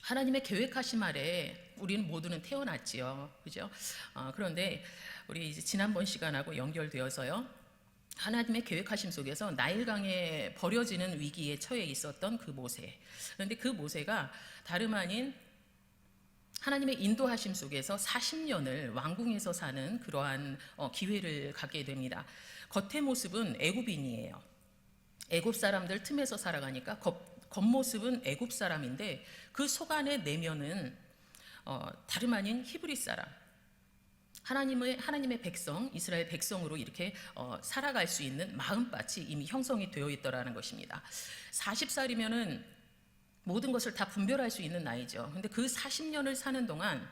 하나님의 계획하심 아래 우리는 모두는 태어났지요. 그죠? 그런데 우리 이제 지난번 시간하고 연결되어서요. 하나님의 계획하심 속에서 나일강에 버려지는 위기에 처해 있었던 그 모세. 그런데 그 모세가 다름 아닌 하나님의 인도하심 속에서 40년을 왕궁에서 사는 그러한 기회를 갖게 됩니다. 겉의 모습은 애굽인이에요. 애굽 사람들 틈에서 살아가니까 겉모습은 애굽 사람인데 그 속 안의 내면은 다름 아닌 히브리 사람, 하나님의 백성, 이스라엘 백성으로 이렇게 살아갈 수 있는 마음밭이 이미 형성이 되어 있더라는 것입니다. 40살이면은 모든 것을 다 분별할 수 있는 나이죠. 근데 그 40년을 사는 동안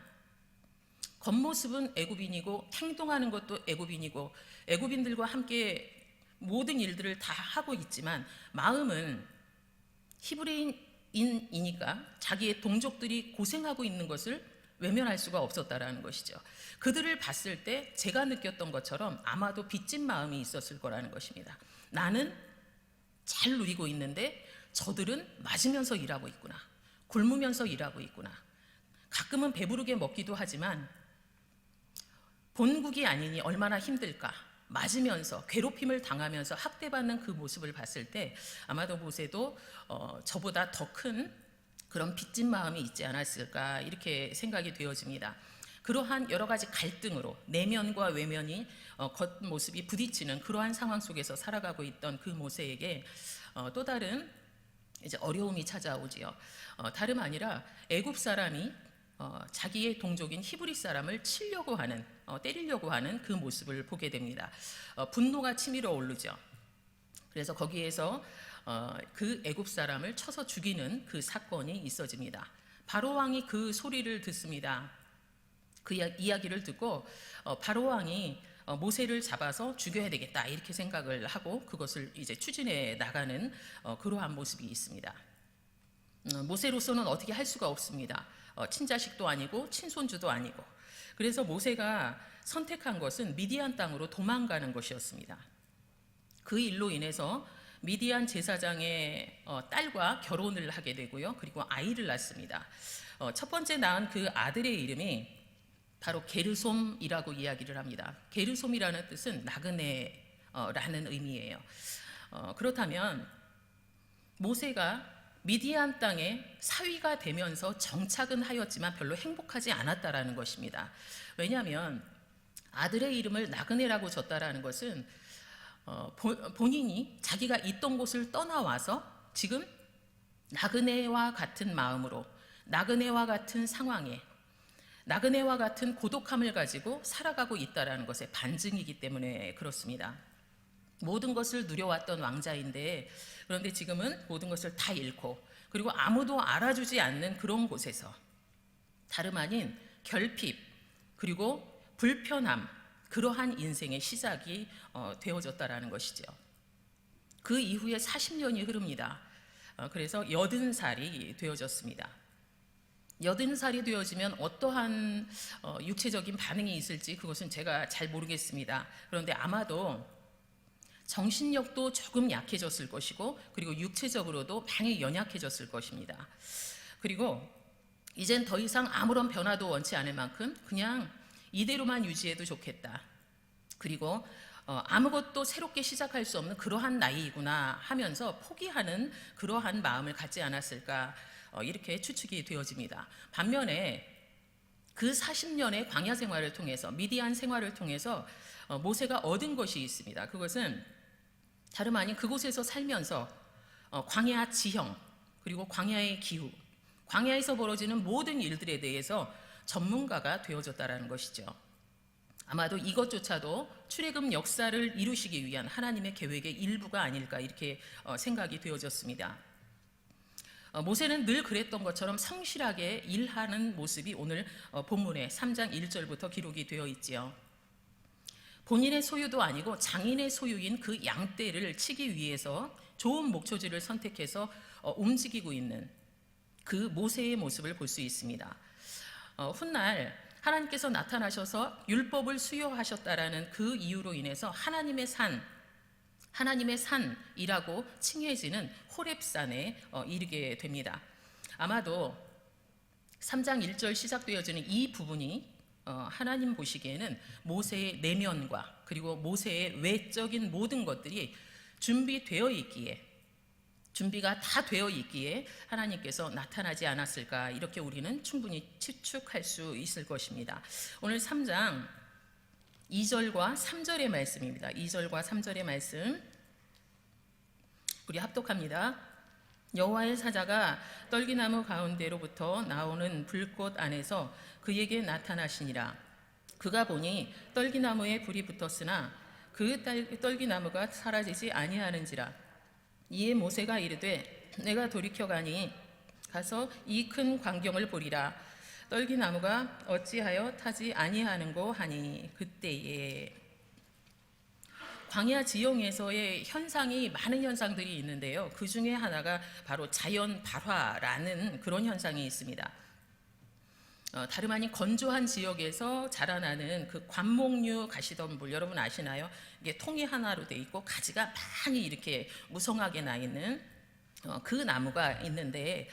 겉모습은 애굽인이고 행동하는 것도 애굽인이고 애굽인들과 함께 모든 일들을 다 하고 있지만 마음은 히브리인이니까 자기의 동족들이 고생하고 있는 것을 외면할 수가 없었다라는 것이죠. 그들을 봤을 때 제가 느꼈던 것처럼 아마도 빚진 마음이 있었을 거라는 것입니다. 나는 잘 누리고 있는데 저들은 맞으면서 일하고 있구나. 굶으면서 일하고 있구나. 가끔은 배부르게 먹기도 하지만 본국이 아니니 얼마나 힘들까. 맞으면서 괴롭힘을 당하면서 학대받는 그 모습을 봤을 때 아마도 모세도 저보다 더 큰 그런 빚진 마음이 있지 않았을까 이렇게 생각이 되어집니다. 그러한 여러 가지 갈등으로 내면과 외면이 겉모습이 부딪히는 그러한 상황 속에서 살아가고 있던 그 모세에게 또 다른 이제 어려움이 찾아오지요. 다름 아니라 애굽 사람이 자기의 동족인 히브리 사람을 치려고 하는 때리려고 하는 그 모습을 보게 됩니다. 분노가 치밀어 오르죠. 그래서 거기에서 그 애굽 사람을 쳐서 죽이는 그 사건이 있어집니다. 바로 왕이 그 소리를 듣습니다. 그 이야기를 듣고 바로 왕이 모세를 잡아서 죽여야 되겠다 이렇게 생각을 하고 그것을 이제 추진해 나가는 그러한 모습이 있습니다. 모세로서는 어떻게 할 수가 없습니다. 친자식도 아니고 친손주도 아니고. 그래서 모세가 선택한 것은 미디안 땅으로 도망가는 것이었습니다. 그 일로 인해서 미디안 제사장의 딸과 결혼을 하게 되고요. 그리고 아이를 낳습니다. 첫 번째 낳은 그 아들의 이름이 바로 게르솜이라고 이야기를 합니다. 게르솜이라는 뜻은 나그네라는 의미예요. 그렇다면 모세가 미디안 땅에 사위가 되면서 정착은 하였지만 별로 행복하지 않았다라는 것입니다. 왜냐하면 아들의 이름을 나그네라고 줬다라는 것은 본인이 자기가 있던 곳을 떠나와서 지금 나그네와 같은 마음으로 나그네와 같은 상황에 나그네와 같은 고독함을 가지고 살아가고 있다는 것의 반증이기 때문에 그렇습니다. 모든 것을 누려왔던 왕자인데 그런데 지금은 모든 것을 다 잃고 그리고 아무도 알아주지 않는 그런 곳에서 다름 아닌 결핍 그리고 불편함 그러한 인생의 시작이 되어졌다라는 것이죠. 그 이후에 40년이 흐릅니다. 그래서 80살이 되어졌습니다. 80살이 되어지면 어떠한 육체적인 반응이 있을지 그것은 제가 잘 모르겠습니다. 그런데 아마도 정신력도 조금 약해졌을 것이고 그리고 육체적으로도 많이 연약해졌을 것입니다. 그리고 이젠 더 이상 아무런 변화도 원치 않을 만큼 그냥 이대로만 유지해도 좋겠다. 그리고 아무것도 새롭게 시작할 수 없는 그러한 나이이구나 하면서 포기하는 그러한 마음을 갖지 않았을까 이렇게 추측이 되어집니다. 반면에 그 40년의 광야 생활을 통해서 미디안 생활을 통해서 모세가 얻은 것이 있습니다. 그것은 다름 아닌 그곳에서 살면서 광야 지형 그리고 광야의 기후 광야에서 벌어지는 모든 일들에 대해서 전문가가 되어졌다는 것이죠. 아마도 이것조차도 출애굽 역사를 이루시기 위한 하나님의 계획의 일부가 아닐까 이렇게 생각이 되어졌습니다. 모세는 늘 그랬던 것처럼 성실하게 일하는 모습이 오늘 본문의 3장 1절부터 기록이 되어 있지요. 본인의 소유도 아니고 장인의 소유인 그 양떼를 치기 위해서 좋은 목초지를 선택해서 움직이고 있는 그 모세의 모습을 볼 수 있습니다. 훗날 하나님께서 나타나셔서 율법을 수여하셨다라는 그 이유로 인해서 하나님의 산이라고 칭해지는 호렙산에 이르게 됩니다. 아마도 3장 1절 시작되어지는 이 부분이 하나님 보시기에는 모세의 내면과 그리고 모세의 외적인 모든 것들이 준비가 다 되어 있기에 하나님께서 나타나지 않았을까, 이렇게 우리는 충분히 추측할 수 있을 것입니다. 오늘 3장 2절과 3절의 말씀입니다. 2절과 3절의 말씀 우리 합독합니다. 여호와의 사자가 떨기나무 가운데로부터 나오는 불꽃 안에서 그에게 나타나시니라. 그가 보니 떨기나무에 불이 붙었으나 그 떨기나무가 사라지지 아니하는지라. 이에 모세가 이르되 내가 돌이켜 가니 가서 이 큰 광경을 보리라. 떨기나무가 어찌하여 타지 아니하는고 하니, 그때에 광야 지형에서의 현상이 많은 현상들이 있는데요. 그 중에 하나가 바로 자연 발화라는 그런 현상이 있습니다. 다름 아닌 건조한 지역에서 자라나는 그 관목류 가시덤불, 여러분 아시나요? 이게 통이 하나로 돼 있고 가지가 많이 이렇게 무성하게 나 있는 그 나무가 있는데,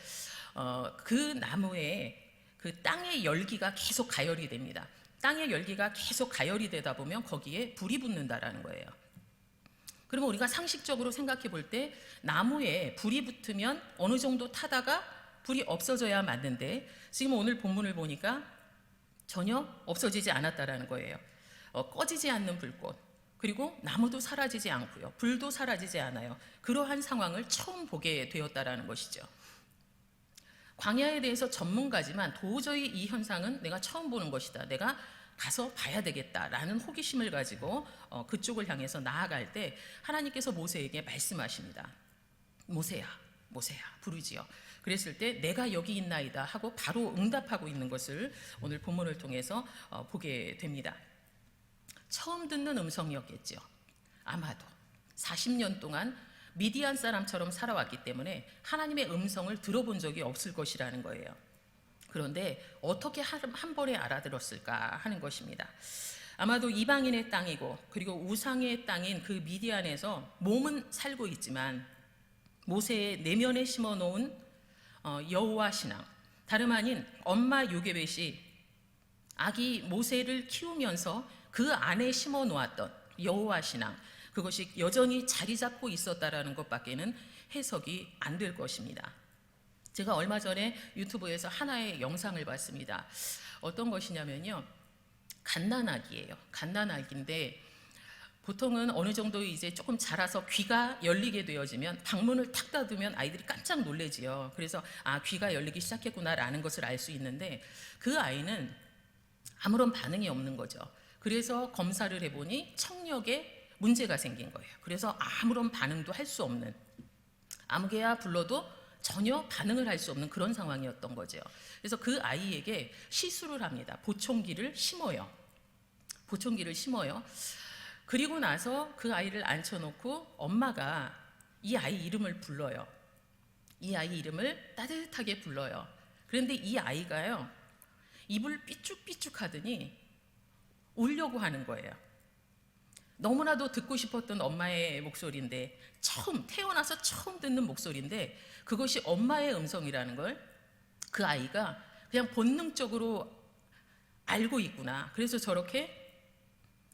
그 나무에 그 땅의 열기가 계속 가열이 됩니다. 땅의 열기가 계속 가열이 되다 보면 거기에 불이 붙는다라는 거예요. 그러면 우리가 상식적으로 생각해 볼 때 나무에 불이 붙으면 어느 정도 타다가 불이 없어져야 맞는데, 지금 오늘 본문을 보니까 전혀 없어지지 않았다라는 거예요. 꺼지지 않는 불꽃, 그리고 나무도 사라지지 않고요, 불도 사라지지 않아요. 그러한 상황을 처음 보게 되었다라는 것이죠. 광야에 대해서 전문가지만 도저히 이 현상은 내가 처음 보는 것이다, 내가 가서 봐야 되겠다라는 호기심을 가지고 그쪽을 향해서 나아갈 때 하나님께서 모세에게 말씀하십니다. 모세야, 모세야 부르지요. 그랬을 때 내가 여기 있나이다 하고 바로 응답하고 있는 것을 오늘 본문을 통해서 보게 됩니다. 처음 듣는 음성이었겠죠. 아마도 40년 동안 미디안 사람처럼 살아왔기 때문에 하나님의 음성을 들어본 적이 없을 것이라는 거예요. 그런데 어떻게 한 번에 알아들었을까 하는 것입니다. 아마도 이방인의 땅이고 그리고 우상의 땅인 그 미디안에서 몸은 살고 있지만 모세의 내면에 심어놓은 여호와 신앙, 다름 아닌 엄마 요게벳이 아기 모세를 키우면서 그 안에 심어놓았던 여호와 신앙, 그것이 여전히 자리 잡고 있었다라는 것밖에는 해석이 안 될 것입니다. 제가 얼마 전에 유튜브에서 하나의 영상을 봤습니다. 어떤 것이냐면요, 갓난아기예요. 갓난아기인데 보통은 어느 정도 이제 조금 자라서 귀가 열리게 되어지면 방문을 탁 닫으면 아이들이 깜짝 놀래지요. 그래서 귀가 열리기 시작했구나라는 것을 알 수 있는데 그 아이는 아무런 반응이 없는 거죠. 그래서 검사를 해보니 청력에 문제가 생긴 거예요. 그래서 아무런 반응도 할 수 없는, 아무개야 불러도 전혀 반응을 할 수 없는 그런 상황이었던 거죠. 그래서 그 아이에게 시술을 합니다. 보청기를 심어요. 그리고 나서 그 아이를 앉혀놓고 엄마가 이 아이 이름을 불러요. 이 아이 이름을 따뜻하게 불러요. 그런데 이 아이가요, 입을 삐죽삐죽 하더니 울려고 하는 거예요. 너무나도 듣고 싶었던 엄마의 목소리인데, 태어나서 처음 듣는 목소리인데 그것이 엄마의 음성이라는 걸 그 아이가 그냥 본능적으로 알고 있구나. 그래서 저렇게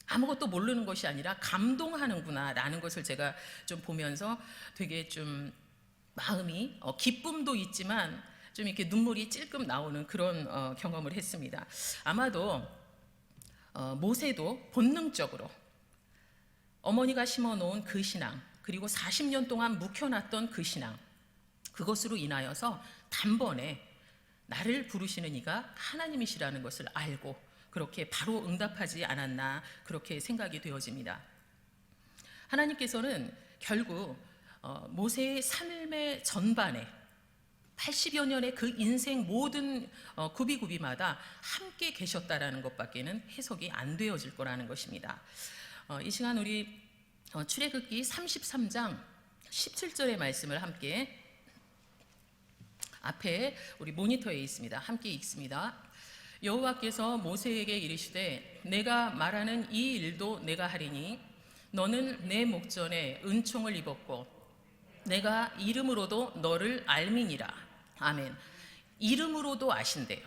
아무것도 모르는 것이 아니라 감동하는구나 라는 것을 제가 좀 보면서 되게 좀 마음이 기쁨도 있지만 좀 이렇게 눈물이 찔끔 나오는 그런 경험을 했습니다. 아마도 모세도 본능적으로 어머니가 심어놓은 그 신앙, 그리고 40년 동안 묵혀놨던 그 신앙, 그것으로 인하여서 단번에 나를 부르시는 이가 하나님이시라는 것을 알고 그렇게 바로 응답하지 않았나, 그렇게 생각이 되어집니다. 하나님께서는 결국 모세의 삶의 전반에 80여 년의 그 인생 모든 구비구비마다 함께 계셨다라는 것밖에는 해석이 안 되어질 거라는 것입니다. 이 시간 우리 출애굽기 33장 17절의 말씀을 함께, 앞에 우리 모니터에 있습니다. 함께 읽습니다. 여호와께서 모세에게 이르시되 내가 말하는 이 일도 내가 하리니 너는 내 목전에 은총을 입었고 내가 이름으로도 너를 알미니라. 아멘. 이름으로도 아신대요.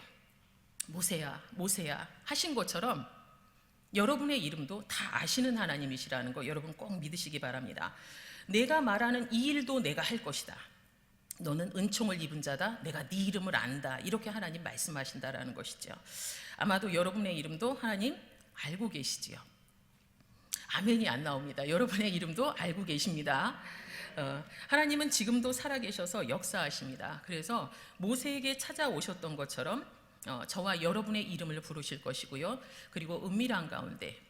모세야, 모세야 하신 것처럼 여러분의 이름도 다 아시는 하나님이시라는 거 여러분 꼭 믿으시기 바랍니다. 내가 말하는 이 일도 내가 할 것이다. 너는 은총을 입은 자다. 내가 네 이름을 안다. 이렇게 하나님 말씀하신다라는 것이죠. 아마도 여러분의 이름도 하나님 알고 계시지요. 아멘이 안 나옵니다. 여러분의 이름도 알고 계십니다. 하나님은 지금도 살아계셔서 역사하십니다. 그래서 모세에게 찾아오셨던 것처럼 저와 여러분의 이름을 부르실 것이고요. 그리고 은밀한 가운데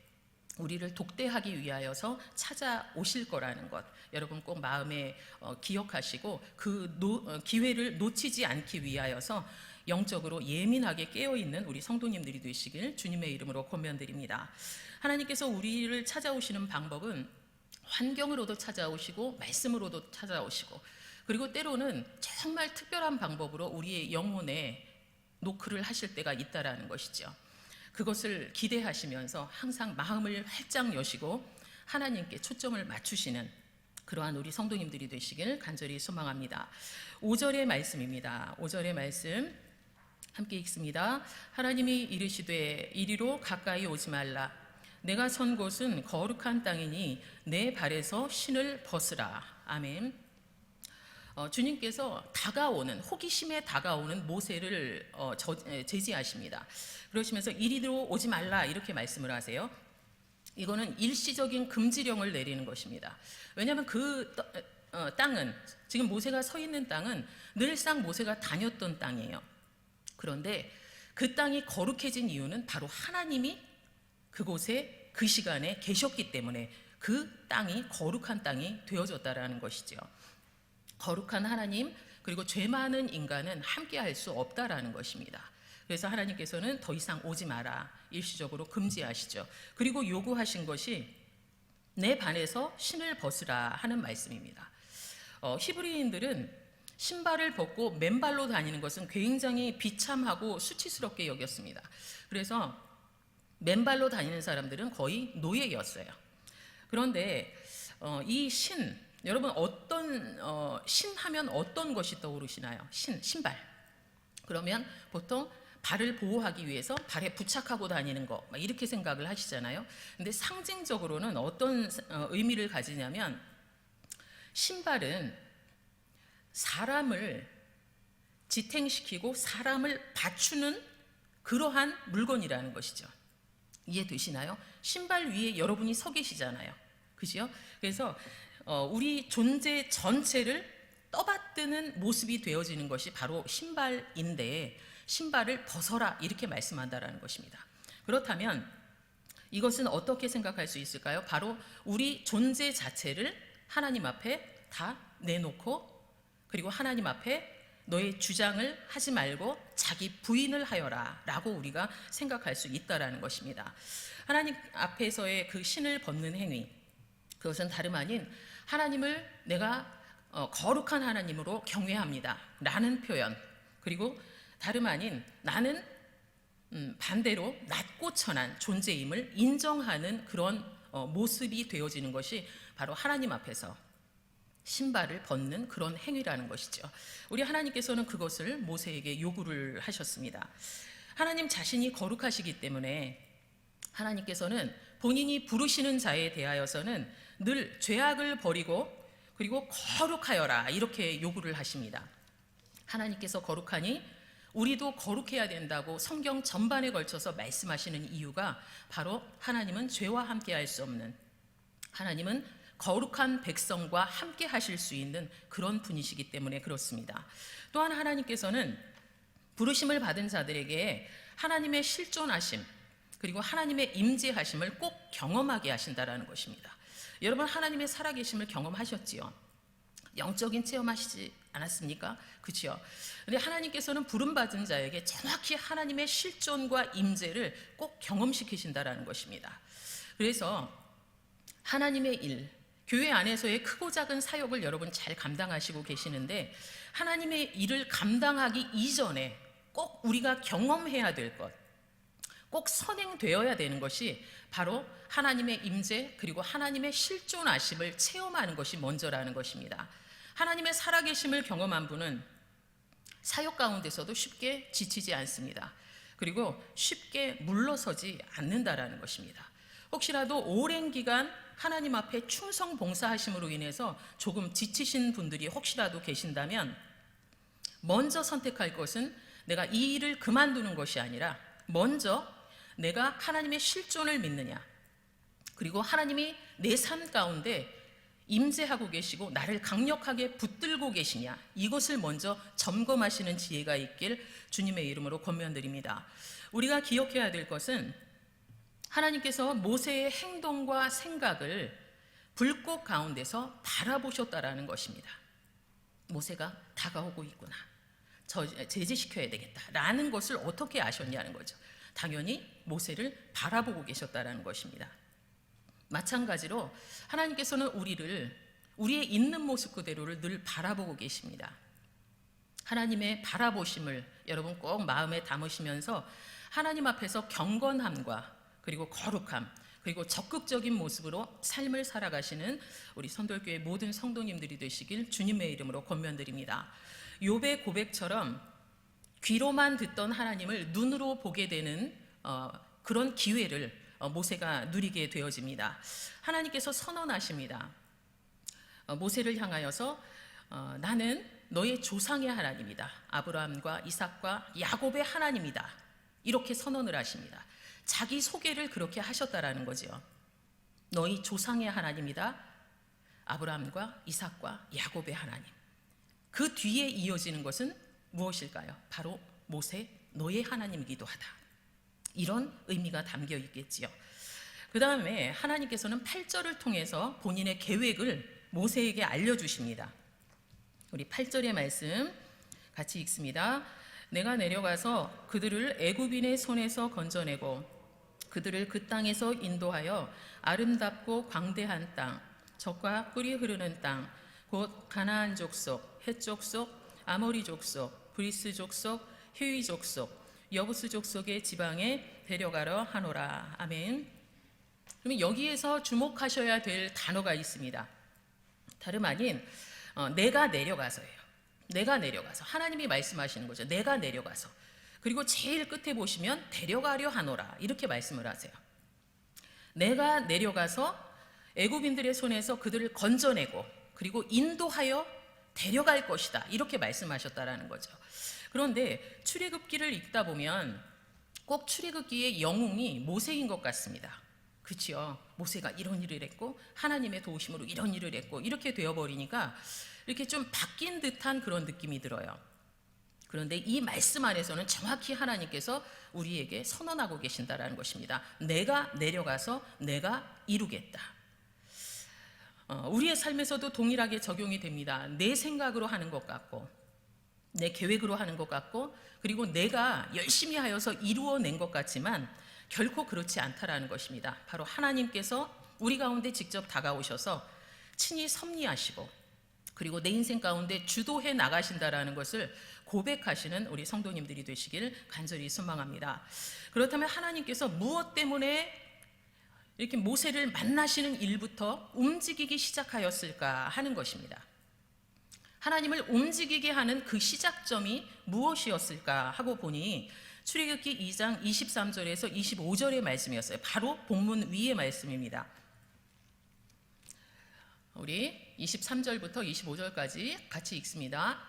우리를 독대하기 위하여서 찾아오실 거라는 것 여러분 꼭 마음에 기억하시고 그 기회를 놓치지 않기 위하여서 영적으로 예민하게 깨어있는 우리 성도님들이 되시길 주님의 이름으로 권면드립니다. 하나님께서 우리를 찾아오시는 방법은 환경으로도 찾아오시고 말씀으로도 찾아오시고 그리고 때로는 정말 특별한 방법으로 우리의 영혼에 노크를 하실 때가 있다라는 것이죠. 그것을 기대하시면서 항상 마음을 활짝 여시고 하나님께 초점을 맞추시는 그러한 우리 성도님들이 되시길 간절히 소망합니다. 5절의 말씀입니다. 5절의 말씀 함께 읽습니다. 하나님이 이르시되 이리로 가까이 오지 말라. 내가 선 곳은 거룩한 땅이니 내 발에서 신을 벗으라. 아멘. 주님께서 호기심에 다가오는 모세를 제지하십니다. 그러시면서 이리로 오지 말라 이렇게 말씀을 하세요. 이거는 일시적인 금지령을 내리는 것입니다. 왜냐하면 그 땅은 지금 모세가 서 있는 땅은 늘상 모세가 다녔던 땅이에요. 그런데 그 땅이 거룩해진 이유는 바로 하나님이 그곳에 그 시간에 계셨기 때문에 그 땅이 거룩한 땅이 되어졌다라는 것이죠. 거룩한 하나님 그리고 죄 많은 인간은 함께할 수 없다라는 것입니다. 그래서 하나님께서는 더 이상 오지 마라 일시적으로 금지하시죠. 그리고 요구하신 것이 내 발에서 신을 벗으라 하는 말씀입니다. 히브리인들은 신발을 벗고 맨발로 다니는 것은 굉장히 비참하고 수치스럽게 여겼습니다. 그래서 맨발로 다니는 사람들은 거의 노예였어요. 그런데 이 신, 여러분 신 하면 어떤 것이 떠오르시나요? 신발. 그러면 보통 발을 보호하기 위해서 발에 부착하고 다니는 거 이렇게 생각을 하시잖아요. 근데 상징적으로는 어떤 의미를 가지냐면 신발은 사람을 지탱시키고 사람을 받추는 그러한 물건이라는 것이죠. 이해되시나요? 신발 위에 여러분이 서 계시잖아요. 그죠? 그래서 우리 존재 전체를 떠받드는 모습이 되어지는 것이 바로 신발인데 신발을 벗어라 이렇게 말씀한다라는 것입니다. 그렇다면 이것은 어떻게 생각할 수 있을까요? 바로 우리 존재 자체를 하나님 앞에 다 내놓고 그리고 하나님 앞에 너의 주장을 하지 말고 자기 부인을 하여라 라고 우리가 생각할 수 있다라는 것입니다. 하나님 앞에서의 그 신을 벗는 행위, 그것은 다름 아닌 하나님을 내가 거룩한 하나님으로 경외합니다 라는 표현, 그리고 다름 아닌 나는 반대로 낮고 천한 존재임을 인정하는 그런 모습이 되어지는 것이 바로 하나님 앞에서 신발을 벗는 그런 행위라는 것이죠. 우리 하나님께서는 그것을 모세에게 요구를 하셨습니다. 하나님 자신이 거룩하시기 때문에 하나님께서는 본인이 부르시는 자에 대하여서는 늘 죄악을 버리고 그리고 거룩하여라 이렇게 요구를 하십니다. 하나님께서 거룩하니 우리도 거룩해야 된다고 성경 전반에 걸쳐서 말씀하시는 이유가 바로 하나님은 죄와 함께 할 수 없는, 하나님은 거룩한 백성과 함께 하실 수 있는 그런 분이시기 때문에 그렇습니다. 또한 하나님께서는 부르심을 받은 자들에게 하나님의 실존하심 그리고 하나님의 임재하심을 꼭 경험하게 하신다라는 것입니다. 여러분 하나님의 살아계심을 경험하셨지요? 영적인 체험하시지 않았습니까? 그렇죠? 근데 하나님께서는 부름받은 자에게 정확히 하나님의 실존과 임재를 꼭 경험시키신다라는 것입니다. 그래서 하나님의 일, 교회 안에서의 크고 작은 사역을 여러분 잘 감당하시고 계시는데 하나님의 일을 감당하기 이전에 꼭 우리가 경험해야 될 것, 꼭 선행되어야 되는 것이 바로 하나님의 임재 그리고 하나님의 실존하심을 체험하는 것이 먼저라는 것입니다. 하나님의 살아계심을 경험한 분은 사역 가운데서도 쉽게 지치지 않습니다. 그리고 쉽게 물러서지 않는다라는 것입니다. 혹시라도 오랜 기간 하나님 앞에 충성 봉사하심으로 인해서 조금 지치신 분들이 혹시라도 계신다면 먼저 선택할 것은 내가 이 일을 그만두는 것이 아니라 먼저 내가 하나님의 실존을 믿느냐, 그리고 하나님이 내 삶 가운데 임재하고 계시고 나를 강력하게 붙들고 계시냐, 이것을 먼저 점검하시는 지혜가 있길 주님의 이름으로 권면드립니다. 우리가 기억해야 될 것은 하나님께서 모세의 행동과 생각을 불꽃 가운데서 바라보셨다라는 것입니다. 모세가 다가오고 있구나, 제지시켜야 되겠다라는 것을 어떻게 아셨냐는 거죠. 당연히 모세를 바라보고 계셨다라는 것입니다. 마찬가지로 하나님께서는 우리의 있는 모습 그대로를 늘 바라보고 계십니다. 하나님의 바라보심을 여러분 꼭 마음에 담으시면서 하나님 앞에서 경건함과 그리고 거룩함, 그리고 적극적인 모습으로 삶을 살아가시는 우리 선돌교회 모든 성도님들이 되시길 주님의 이름으로 권면드립니다. 욥의 고백처럼 귀로만 듣던 하나님을 눈으로 보게 되는 그런 기회를 모세가 누리게 되어집니다. 하나님께서 선언하십니다. 모세를 향하여서 나는 너의 조상의 하나님이다. 아브라함과 이삭과 야곱의 하나님이다. 이렇게 선언을 하십니다. 자기 소개를 그렇게 하셨다라는 거죠. 너희 조상의 하나님이다. 아브라함과 이삭과 야곱의 하나님. 그 뒤에 이어지는 것은 무엇일까요? 바로 모세 너의 하나님이기도 하다. 이런 의미가 담겨 있겠지요. 그 다음에 하나님께서는 8절을 통해서 본인의 계획을 모세에게 알려주십니다. 우리 8절의 말씀 같이 읽습니다. 내가 내려가서 그들을 애굽인의 손에서 건져내고 그들을 그 땅에서 인도하여 아름답고 광대한 땅, 젖과 꿀이 흐르는 땅, 곧 가나안 족속, 헷 족속, 아모리 족속, 브리스 족속, 히위 족속, 여부스 족속의 지방에 데려가려 하노라. 아멘. 그러면 여기에서 주목하셔야 될 단어가 있습니다. 다름 아닌 내가 내려가서예요. 내가 내려가서 하나님이 말씀하시는 거죠. 내가 내려가서. 그리고 제일 끝에 보시면 데려가려 하노라 이렇게 말씀을 하세요. 내가 내려가서 애굽인들의 손에서 그들을 건져내고 그리고 인도하여 데려갈 것이다 이렇게 말씀하셨다라는 거죠. 그런데 출애굽기를 읽다 보면 꼭 출애굽기의 영웅이 모세인 것 같습니다. 그렇죠? 모세가 이런 일을 했고 하나님의 도우심으로 이런 일을 했고 이렇게 되어버리니까 이렇게 좀 바뀐 듯한 그런 느낌이 들어요. 그런데 이 말씀 안에서는 정확히 하나님께서 우리에게 선언하고 계신다라는 것입니다. 내가 내려가서 내가 이루겠다. 우리의 삶에서도 동일하게 적용이 됩니다. 내 생각으로 하는 것 같고 내 계획으로 하는 것 같고 그리고 내가 열심히 하여서 이루어낸 것 같지만 결코 그렇지 않다라는 것입니다. 바로 하나님께서 우리 가운데 직접 다가오셔서 친히 섭리하시고 그리고 내 인생 가운데 주도해 나가신다라는 것을 고백하시는 우리 성도님들이 되시길 간절히 소망합니다. 그렇다면 하나님께서 무엇 때문에 이렇게 모세를 만나시는 일부터 움직이기 시작하였을까 하는 것입니다. 하나님을 움직이게 하는 그 시작점이 무엇이었을까 하고 보니 출애굽기 2장 23절에서 25절의 말씀이었어요. 바로 본문 위의 말씀입니다. 우리 23절부터 25절까지 같이 읽습니다.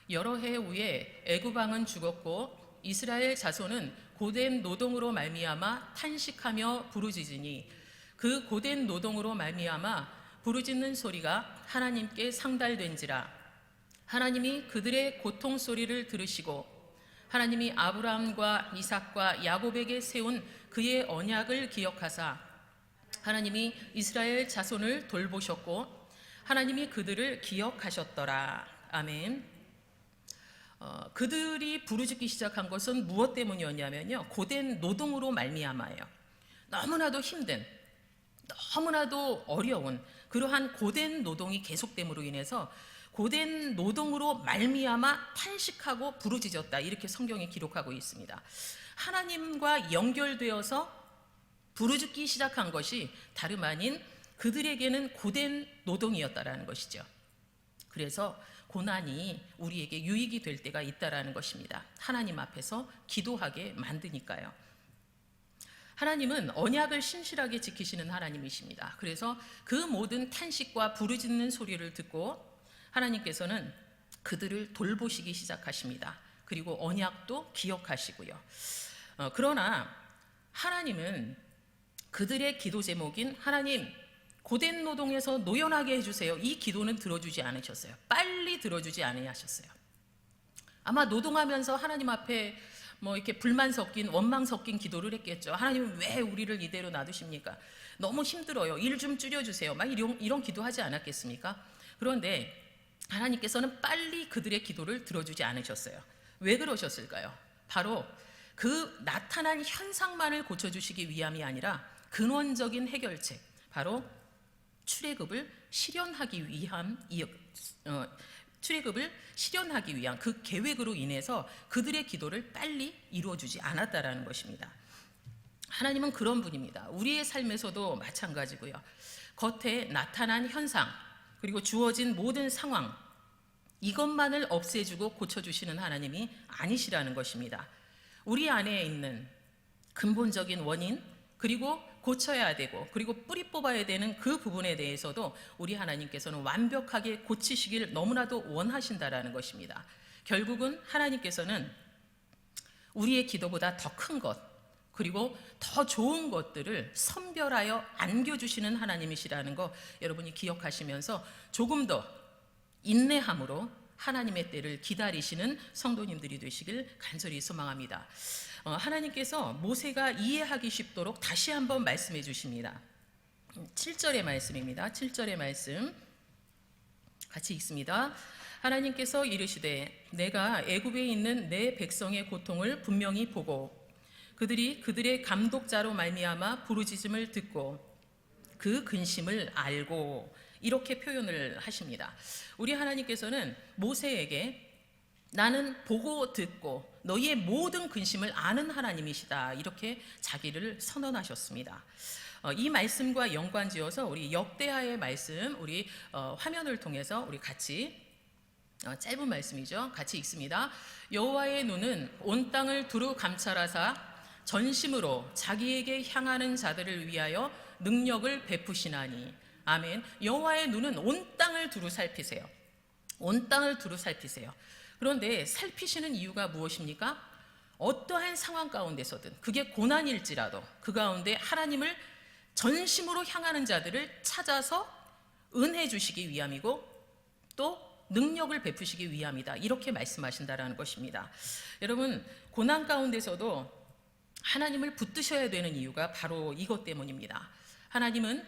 여러 해 후에 애굽 왕은 죽었고 이스라엘 자손은 고된 노동으로 말미암아 탄식하며 부르짖으니 그 고된 노동으로 말미암아 부르짖는 소리가 하나님께 상달된지라. 하나님이 그들의 고통 소리를 들으시고 하나님이 아브라함과 이삭과 야곱에게 세운 그의 언약을 기억하사 하나님이 이스라엘 자손을 돌보셨고 하나님이 그들을 기억하셨더라. 아멘. 그들이 부르짖기 시작한 것은 무엇 때문이었냐면요, 고된 노동으로 말미암아요. 너무나도 힘든, 너무나도 어려운 그러한 고된 노동이 계속됨으로 인해서 고된 노동으로 말미암아 탄식하고 부르짖었다 이렇게 성경이 기록하고 있습니다. 하나님과 연결되어서 부르짖기 시작한 것이 다름 아닌 그들에게는 고된 노동이었다라는 것이죠. 그래서 고난이 우리에게 유익이 될 때가 있다라는 것입니다. 하나님 앞에서 기도하게 만드니까요. 하나님은 언약을 신실하게 지키시는 하나님이십니다. 그래서 그 모든 탄식과 부르짖는 소리를 듣고 하나님께서는 그들을 돌보시기 시작하십니다. 그리고 언약도 기억하시고요. 그러나 하나님은 그들의 기도 제목인 하나님 고된 노동에서 노연하게 해주세요, 이 기도는 들어주지 않으셨어요. 빨리 들어주지 않으셨어요. 아마 노동하면서 하나님 앞에 이렇게 불만 섞인 원망 섞인 기도를 했겠죠. 하나님은 왜 우리를 이대로 놔두십니까? 너무 힘들어요. 일 좀 줄여주세요. 막 이런 기도하지 않았겠습니까? 그런데 하나님께서는 빨리 그들의 기도를 들어주지 않으셨어요. 왜 그러셨을까요? 바로 그 나타난 현상만을 고쳐주시기 위함이 아니라 근원적인 해결책, 바로 출애굽을 실현하기 위한 그 계획으로 인해서 그들의 기도를 빨리 이루어주지 않았다라는 것입니다. 하나님은 그런 분입니다. 우리의 삶에서도 마찬가지고요. 겉에 나타난 현상 그리고 주어진 모든 상황, 이것만을 없애주고 고쳐주시는 하나님이 아니시라는 것입니다. 우리 안에 있는 근본적인 원인, 그리고 고쳐야 되고 그리고 뿌리 뽑아야 되는 그 부분에 대해서도 우리 하나님께서는 완벽하게 고치시길 너무나도 원하신다라는 것입니다. 결국은 하나님께서는 우리의 기도보다 더 큰 것, 그리고 더 좋은 것들을 선별하여 안겨주시는 하나님이시라는 거 여러분이 기억하시면서 조금 더 인내함으로 하나님의 때를 기다리시는 성도님들이 되시길 간절히 소망합니다. 하나님께서 모세가 이해하기 쉽도록 다시 한번 말씀해 주십니다. 7절의 말씀입니다. 7절의 말씀 같이 읽습니다. 하나님께서 이르시되 내가 애굽에 있는 내 백성의 고통을 분명히 보고 그들이 그들의 감독자로 말미암아 부르짖음을 듣고 그 근심을 알고, 이렇게 표현을 하십니다. 우리 하나님께서는 모세에게 나는 보고 듣고 너희의 모든 근심을 아는 하나님이시다, 이렇게 자기를 선언하셨습니다. 이 말씀과 연관지어서 우리 역대하의 말씀, 우리 화면을 통해서 우리 같이 짧은 말씀이죠. 같이 읽습니다. 여호와의 눈은 온 땅을 두루 감찰하사 전심으로 자기에게 향하는 자들을 위하여 능력을 베푸시나니. 아멘. 여호와의 눈은 온 땅을 두루 살피세요. 온 땅을 두루 살피세요. 그런데 살피시는 이유가 무엇입니까? 어떠한 상황 가운데서든 그게 고난일지라도 그 가운데 하나님을 전심으로 향하는 자들을 찾아서 은혜 주시기 위함이고 또 능력을 베푸시기 위함이다, 이렇게 말씀하신다라는 것입니다. 여러분, 고난 가운데서도 하나님을 붙드셔야 되는 이유가 바로 이것 때문입니다. 하나님은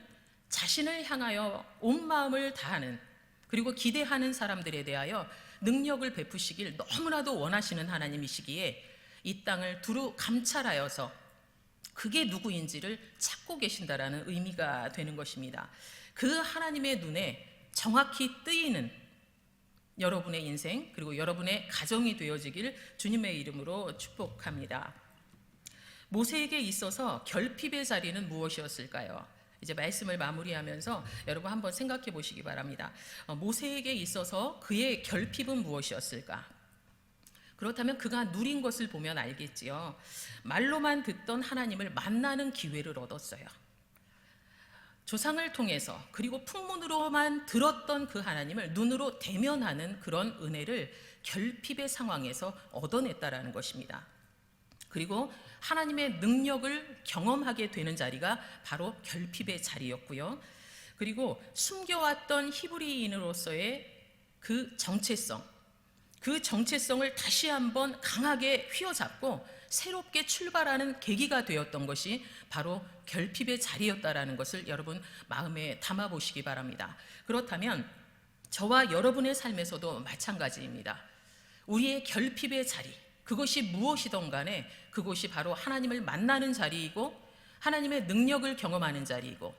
자신을 향하여 온 마음을 다하는 그리고 기대하는 사람들에 대하여 능력을 베푸시길 너무나도 원하시는 하나님이시기에 이 땅을 두루 감찰하여서 그게 누구인지를 찾고 계신다라는 의미가 되는 것입니다. 그 하나님의 눈에 정확히 뜨이는 여러분의 인생 그리고 여러분의 가정이 되어지길 주님의 이름으로 축복합니다. 모세에게 있어서 결핍의 자리는 무엇이었을까요? 이제 말씀을 마무리하면서 여러분 한번 생각해 보시기 바랍니다. 모세에게 있어서 그의 결핍은 무엇이었을까? 그렇다면 그가 누린 것을 보면 알겠지요. 말로만 듣던 하나님을 만나는 기회를 얻었어요. 조상을 통해서 그리고 풍문으로만 들었던 그 하나님을 눈으로 대면하는 그런 은혜를 결핍의 상황에서 얻어냈다라는 것입니다. 그리고 하나님의 능력을 경험하게 되는 자리가 바로 결핍의 자리였고요. 그리고 숨겨왔던 히브리인으로서의 그 정체성을 다시 한번 강하게 휘어잡고 새롭게 출발하는 계기가 되었던 것이 바로 결핍의 자리였다라는 것을 여러분 마음에 담아보시기 바랍니다. 그렇다면 저와 여러분의 삶에서도 마찬가지입니다. 우리의 결핍의 자리, 그것이 무엇이든 간에 그것이 바로 하나님을 만나는 자리이고 하나님의 능력을 경험하는 자리이고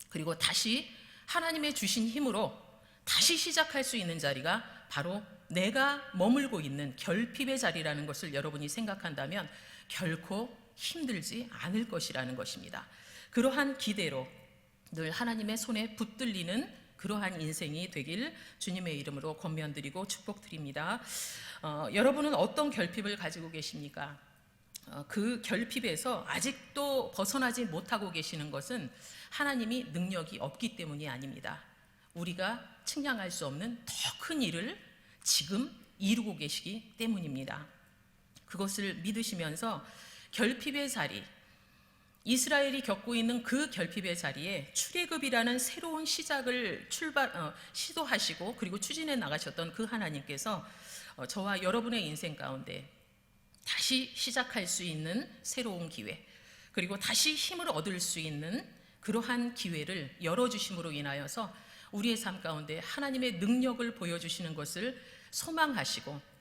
그리고 다시 하나님의 주신 힘으로 다시 시작할 수 있는 자리가 바로 내가 머물고 있는 결핍의 자리라는 것을 여러분이 생각한다면 결코 힘들지 않을 것이라는 것입니다. 그러한 기대로 늘 하나님의 손에 붙들리는 그러한 인생이 되길 주님의 이름으로 권면드리고 축복드립니다. 여러분은 어떤 결핍을 가지고 계십니까? 그 결핍에서 아직도 벗어나지 못하고 계시는 것은 하나님이 능력이 없기 때문이 아닙니다. 우리가 측량할 수 없는 더 큰 일을 지금 이루고 계시기 때문입니다. 그것을 믿으시면서 결핍의 자리, 이스라엘이 겪고 있는 그 결핍의 자리에 출애굽이라는 새로운 시작을 시도하시고 그리고 추진해 나가셨던 그 하나님께서 저와 여러분의 인생 가운데 다시 시작할 수 있는 새로운 기회, 그리고 다시 힘을 얻을 수 있는 그러한 기회를 열어주심으로 인하여서 우리의 삶 가운데 하나님의 능력을 보여주시는 것을 소망하시고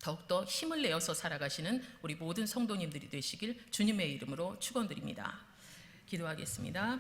더욱더 힘을 내어서 살아가시는 우리 모든 성도님들이 되시길 주님의 이름으로 축원드립니다. 기도하겠습니다.